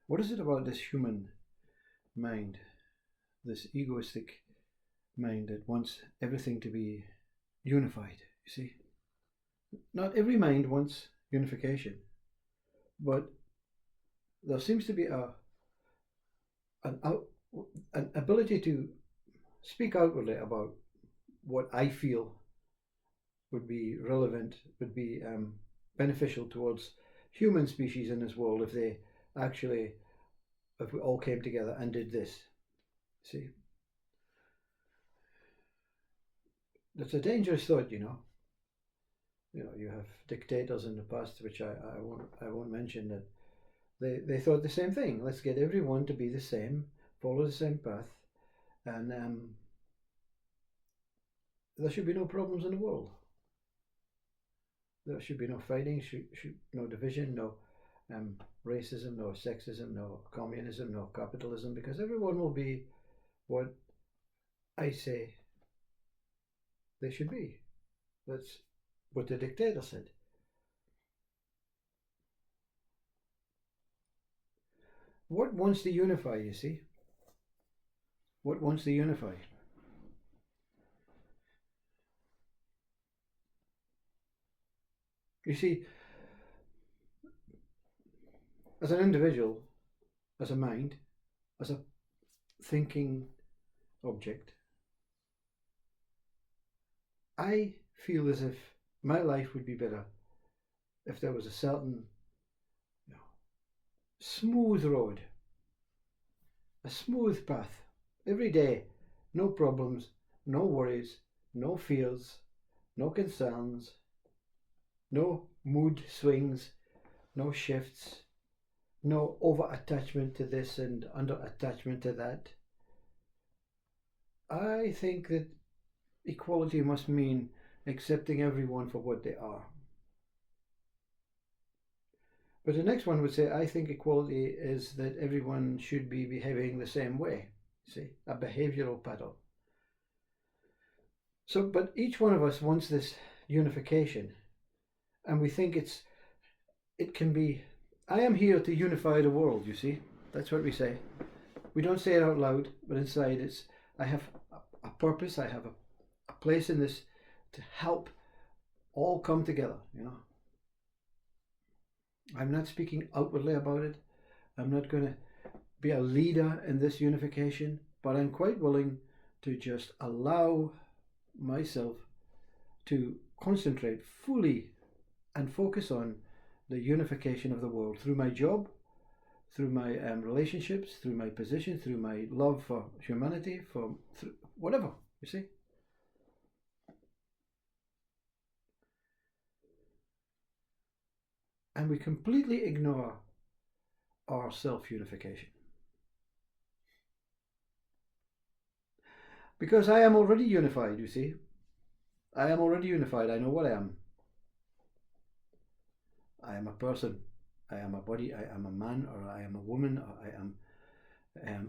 What is it about this human mind, this egoistic mind that wants everything to be unified? You see, not every mind wants unification, but there seems to be an, out, an ability to speak outwardly about what I feel would be relevant, would be beneficial towards human species in this world if they actually, if we all came together and did this. See, that's a dangerous thought, you know. You know, you have dictators in the past, which I won't mention, that they thought the same thing. Let's get everyone to be the same, follow the same path, and there should be no problems in the world. There should be no fighting, no division, no racism, no sexism, no communism, no capitalism, because everyone will be what I say they should be. That's what the dictator said. What wants to unify, you see? What wants to unify? You see, as an individual, as a mind, as a thinking object, I feel as if my life would be better if there was a certain smooth road, a smooth path, every day, no problems, no worries, no fears, no concerns, no mood swings, no shifts, no over attachment to this and under attachment to that. I think that equality must mean accepting everyone for what they are. But the next one would say, I think equality is that everyone should be behaving the same way. See, a behavioral pattern. So, but each one of us wants this unification, and we think it can be, I am here to unify the world, you see. That's what we say. We don't say it out loud, but inside it's, I have a purpose, I have a place in this to help all come together, you know. I'm not speaking outwardly about it. I'm not going to be a leader in this unification, but I'm quite willing to just allow myself to concentrate fully and focus on the unification of the world through my job, through my relationships, through my position, through my love for humanity, for whatever, you see. And we completely ignore our self-unification. Because I am already unified, you see. I am already unified. I know what I am. I am a person. I am a body. I am a man, or I am a woman, or I am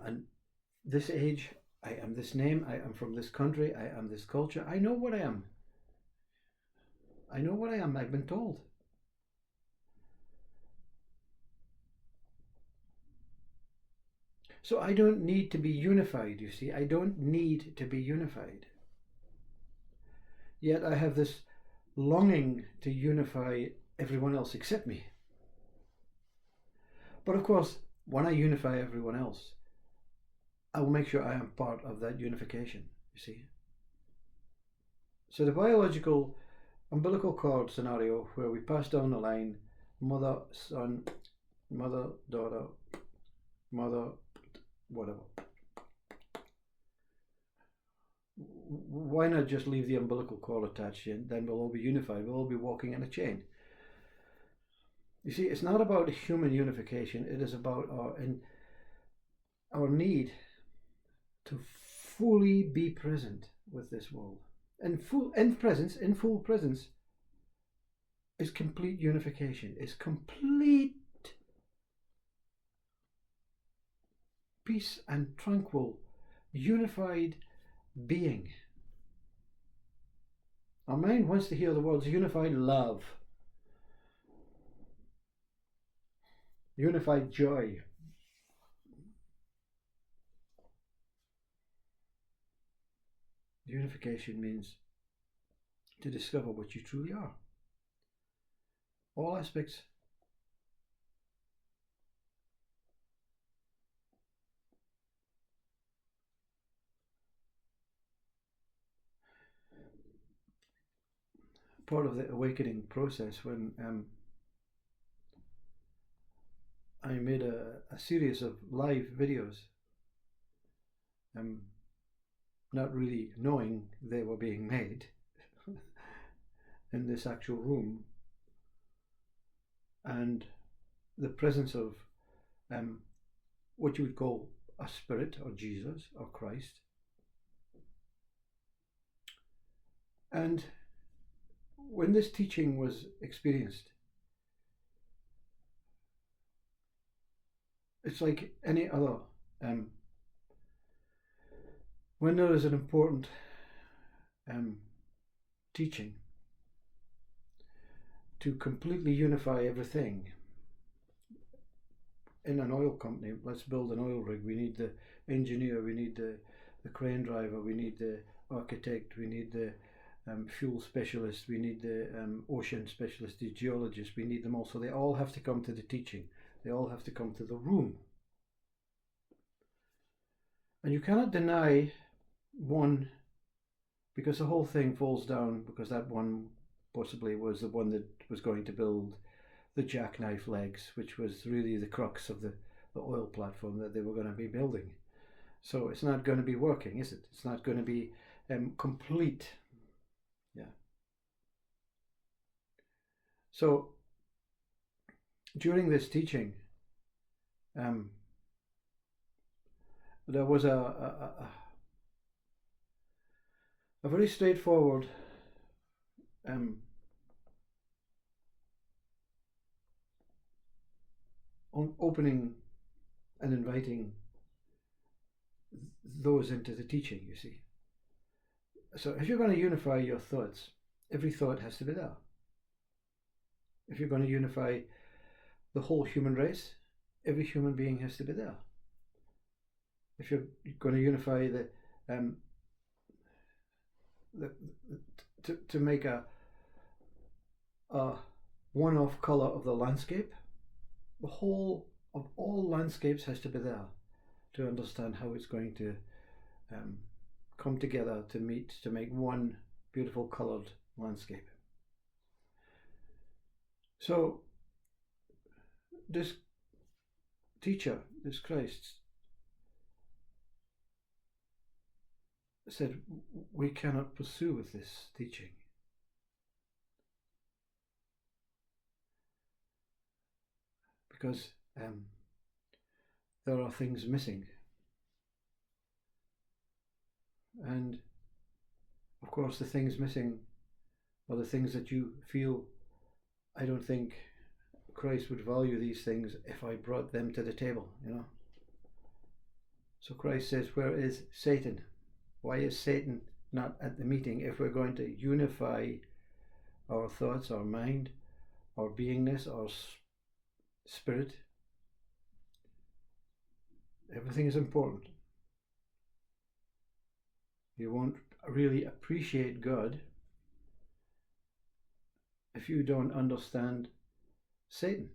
and this age. I am this name. I am from this country. I am this culture. I know what I am. I know what I am. I've been told. So I don't need to be unified, you see. I don't need to be unified. Yet I have this longing to unify everyone else except me. But of course, when I unify everyone else, I will make sure I am part of that unification, you see. So the biological umbilical cord scenario where we pass down the line, mother, son, mother, daughter, mother, whatever. Why not just leave the umbilical cord attached and then we'll all be unified, we'll all be walking in a chain. You see, it's not about human unification, it is about our need to fully be present with this world. And full presence is complete unification, is complete peace and tranquil, unified being. Our mind wants to hear the words unified love, unified joy, Unification means to discover what you truly are. All aspects. Part of the awakening process when I made a series of live videos, not really knowing they were being made in this actual room, and the presence of what you would call a spirit or Jesus or Christ. And when this teaching was experienced, it's like any other. When there is an important teaching to completely unify everything in an oil company, let's build an oil rig. We need the engineer, we need the crane driver, we need the architect, we need the fuel specialist, we need the ocean specialist, the geologist, we need them all. So they all have to come to the teaching. They all have to come to the room. And you cannot deny one, because the whole thing falls down, because that one possibly was the one that was going to build the jackknife legs, which was really the crux of the oil platform that they were going to be building. So it's not going to be working, is it? It's not going to be complete. Yeah. So during this teaching, there was a very straightforward opening and inviting those into the teaching, you see. So if you're going to unify your thoughts, every thought has to be there. If you're going to unify the whole human race, every human being has to be there. If you're going to unify to make a one-off color of the landscape, the whole of all landscapes has to be there to understand how it's going to come together to meet, to make one beautiful colored landscape. So this teacher, this Christ, said we cannot pursue with this teaching. Because there are things missing. And of course the things missing are the things that you feel, I don't think Christ would value these things if I brought them to the table, you know. So Christ says, where is Satan? Why is Satan not at the meeting? If we're going to unify our thoughts, our mind, our beingness, our spirit, everything is important. You won't really appreciate God if you don't understand Satan.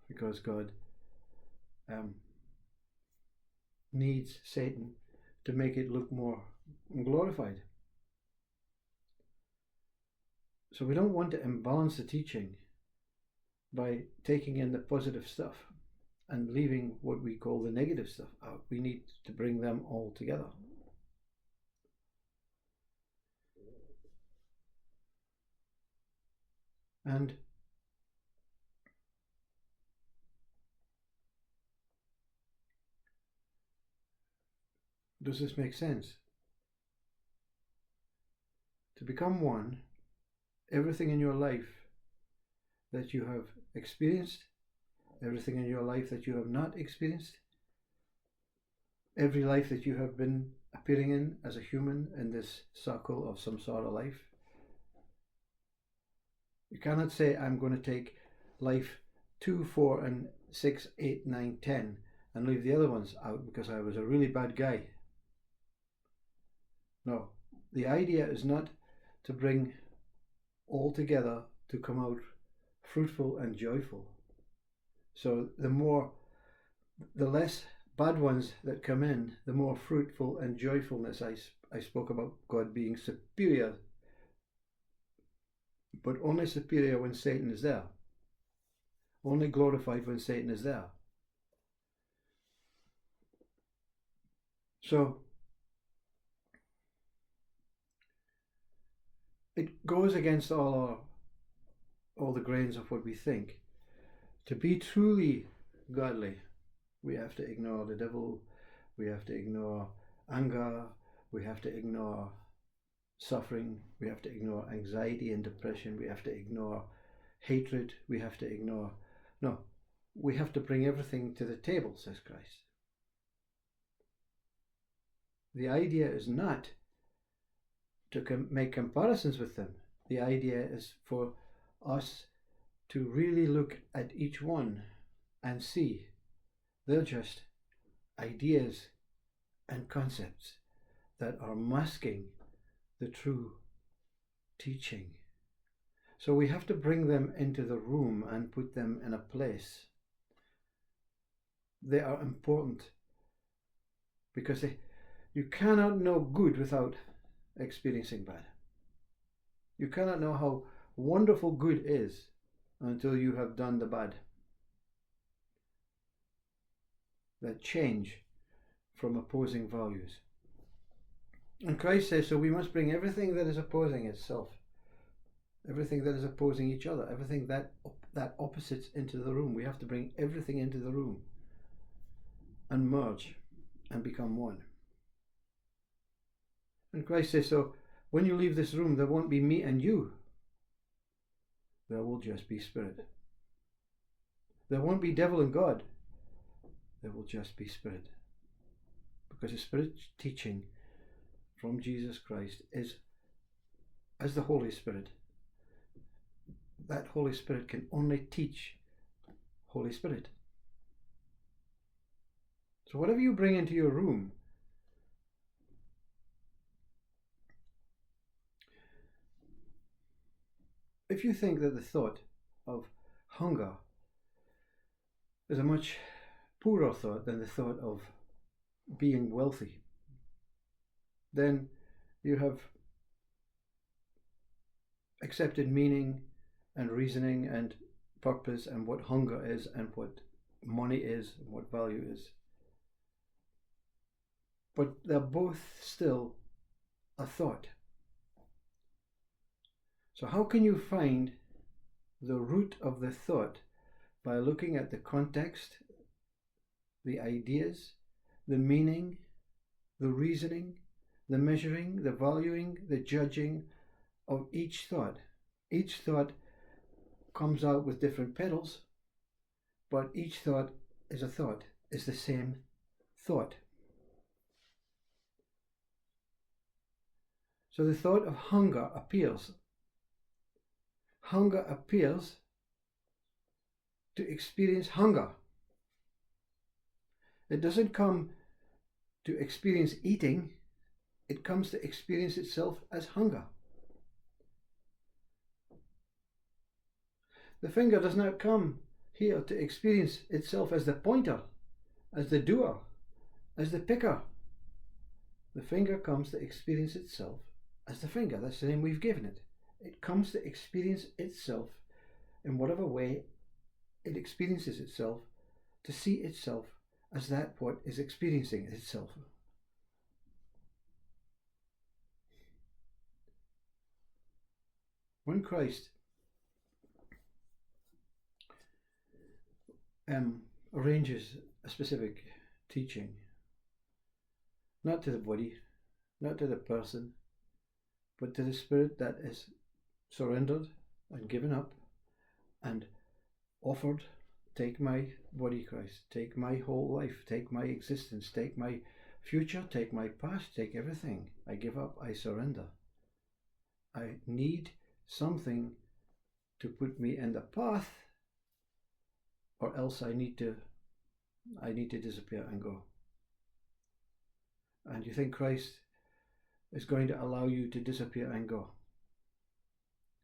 Because God needs Satan to make it look more glorified. So we don't want to imbalance the teaching by taking in the positive stuff and leaving what we call the negative stuff out. We need to bring them all together. And does this make sense? To become one, everything in your life that you have experienced, everything in your life that you have not experienced, every life that you have been appearing in as a human in this circle of samsara life, you cannot say, I'm going to take life 2, 4, and 6, 8, 9, 10 and leave the other ones out because I was a really bad guy. No, the idea is not to bring all together to come out fruitful and joyful. So the less bad ones that come in, the more fruitful and joyfulness. I spoke about God being superior, but only superior when Satan is there. Only glorified when Satan is there. So it goes against all the grains of what we think. To be truly godly, we have to ignore the devil, we have to ignore anger, we have to ignore suffering, we have to ignore anxiety and depression, we have to ignore hatred, we have to ignore... No, we have to bring everything to the table, says Christ. The idea is not to make comparisons with them. The idea is for us to really look at each one and see they're just ideas and concepts that are masking the true teaching. So we have to bring them into the room and put them in a place. They are important because you cannot know good without experiencing bad. You cannot know how wonderful good is until you have done the bad. That change from opposing values. And Christ says, so we must bring everything that is opposing itself, everything that is opposing each other, everything that opposites into the room. We have to bring everything into the room and merge and become one. And Christ says, so when you leave this room, there won't be me and you. There will just be Spirit. There won't be devil and God. There will just be Spirit. Because the Spirit teaching from Jesus Christ is as the Holy Spirit. That Holy Spirit can only teach Holy Spirit. So whatever you bring into your room, if you think that the thought of hunger is a much poorer thought than the thought of being wealthy, then you have accepted meaning and reasoning and purpose and what hunger is and what money is and what value is. But they're both still a thought. So how can you find the root of the thought? By looking at the context, the ideas, the meaning, the reasoning, the measuring, the valuing, the judging of each thought. Each thought comes out with different petals, but each thought is a thought, is the same thought. So the thought of hunger appears. Hunger appears to experience hunger. It doesn't come to experience eating, it comes to experience itself as hunger. The finger does not come here to experience itself as the pointer, as the doer, as the picker. The finger comes to experience itself as the finger. That's the name we've given it. It comes to experience itself in whatever way it experiences itself, to see itself as that what is experiencing itself. When Christ arranges a specific teaching, not to the body, not to the person, but to the spirit that is surrendered and given up and offered, take my body, Christ, take my whole life, take my existence, take my future, take my past, take everything. I give up, I surrender. I need something to put me in the path, or else I need to I need to disappear and go. And you think Christ is going to allow you to disappear and go.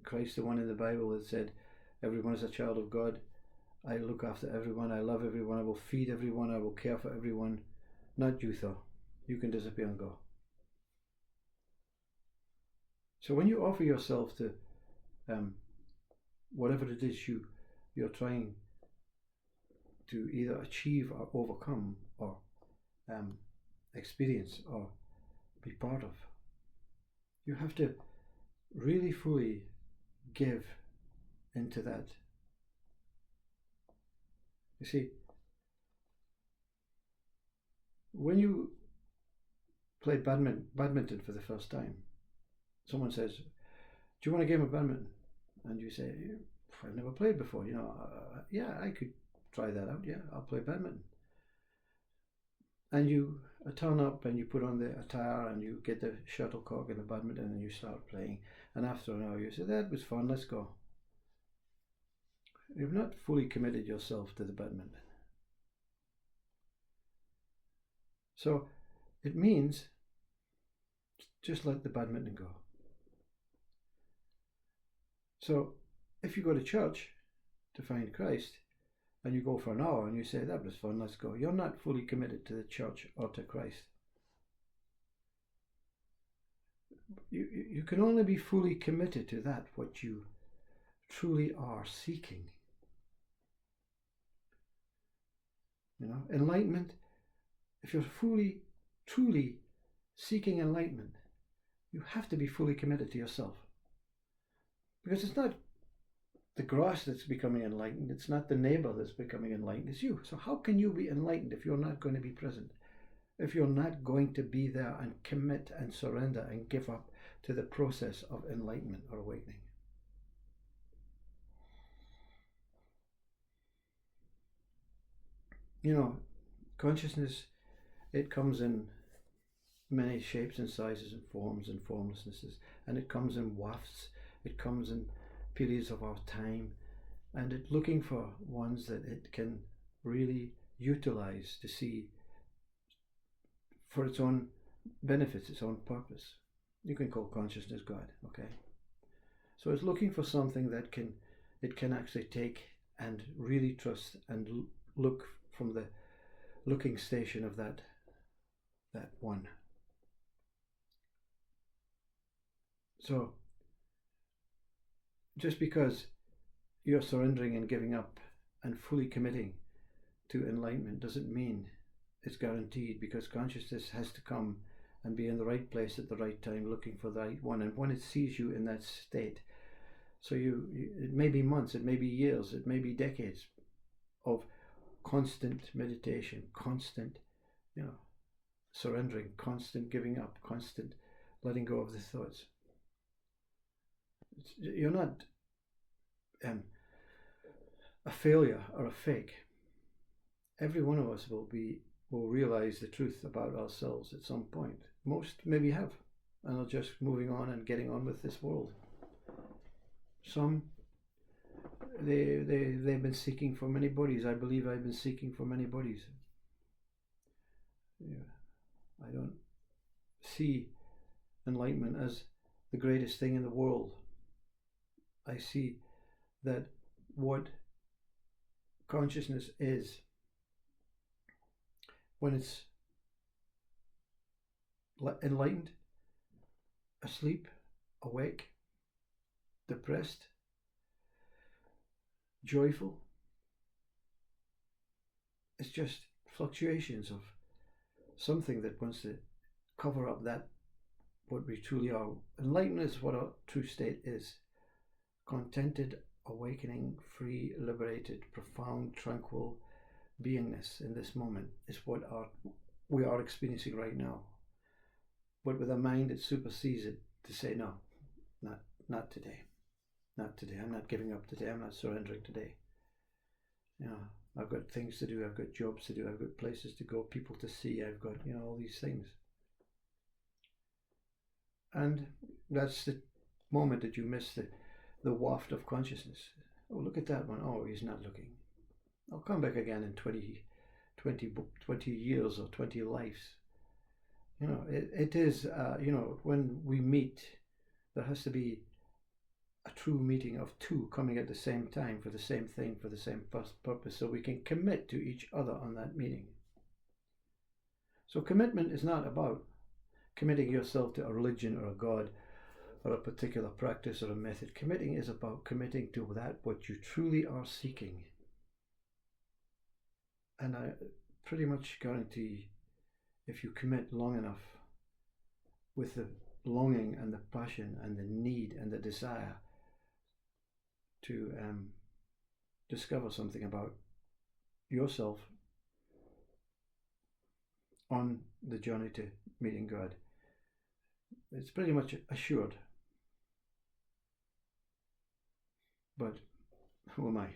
Christ, the one in the Bible that said, everyone is a child of God. I look after everyone. I love everyone. I will feed everyone. I will care for everyone. Not you, though. You can disappear and go. So when you offer yourself to whatever it is you're trying to either achieve or overcome or experience or be part of, you have to really fully give into that. You see, when you play badminton for the first time, someone says, do you want a game of badminton? And you say, I've never played before, yeah, I could try that out, yeah, I'll play badminton. And you turn up and you put on the attire and you get the shuttlecock and the badminton and you start playing. And after an hour you say, that was fun, let's go. You've not fully committed yourself to the badminton. So it means just let the badminton go. So if you go to church to find Christ and you go for an hour and you say, that was fun, let's go, you're not fully committed to the church or to Christ. You can only be fully committed to that what you truly are seeking. Enlightenment, if you're truly seeking enlightenment, you have to be fully committed to yourself. Because it's not the grass that's becoming enlightened, it's not the neighbor that's becoming enlightened, it's you. So how can you be enlightened if you're not going to be present? If you're not going to be there and commit and surrender and give up to the process of enlightenment or awakening? Consciousness, it comes in many shapes and sizes and forms and formlessnesses, and it comes in wafts, it comes in periods of our time, and it's looking for ones that it can really utilize to see for its own benefits, its own purpose. You can call consciousness God, okay? So it's looking for something that it can actually take and really trust and look from the looking station of that one. So just because you're surrendering and giving up and fully committing to enlightenment doesn't mean it's guaranteed, because consciousness has to come and be in the right place at the right time, looking for the right one. And when it sees you in that state, so it may be months, it may be years, it may be decades of constant meditation, constant, surrendering, constant giving up, constant letting go of the thoughts. You're not a failure or a fake. Every one of us will realize the truth about ourselves at some point. Most maybe have, and are just moving on and getting on with this world. Some, they've been seeking for many bodies. I believe I've been seeking for many bodies. I don't see enlightenment as the greatest thing in the world. I see that what consciousness is, when it's enlightened, asleep, awake, depressed, joyful, it's just fluctuations of something that wants to cover up that what we truly are. Enlightenment is what our true state is. Contented, awakening, free, liberated, profound, tranquil beingness in this moment is what we are experiencing right now. But with a mind that supersedes it to say, no, not today. Not today. I'm not giving up today. I'm not surrendering today. I've got things to do. I've got jobs to do. I've got places to go, people to see. I've got, all these things. And that's the moment that you miss the waft of consciousness. Oh, look at that one. Oh, he's not looking. I'll come back again in 20 20 years or 20 lives. It is, when we meet, there has to be a true meeting of two coming at the same time for the same thing, for the same purpose, so we can commit to each other on that meeting. So commitment is not about committing yourself to a religion or a god or a particular practice or a method. Committing is about committing to that what you truly are seeking. And I pretty much guarantee, if you commit long enough with the longing and the passion and the need and the desire to discover something about yourself on the journey to meeting God, it's pretty much assured. But who am I?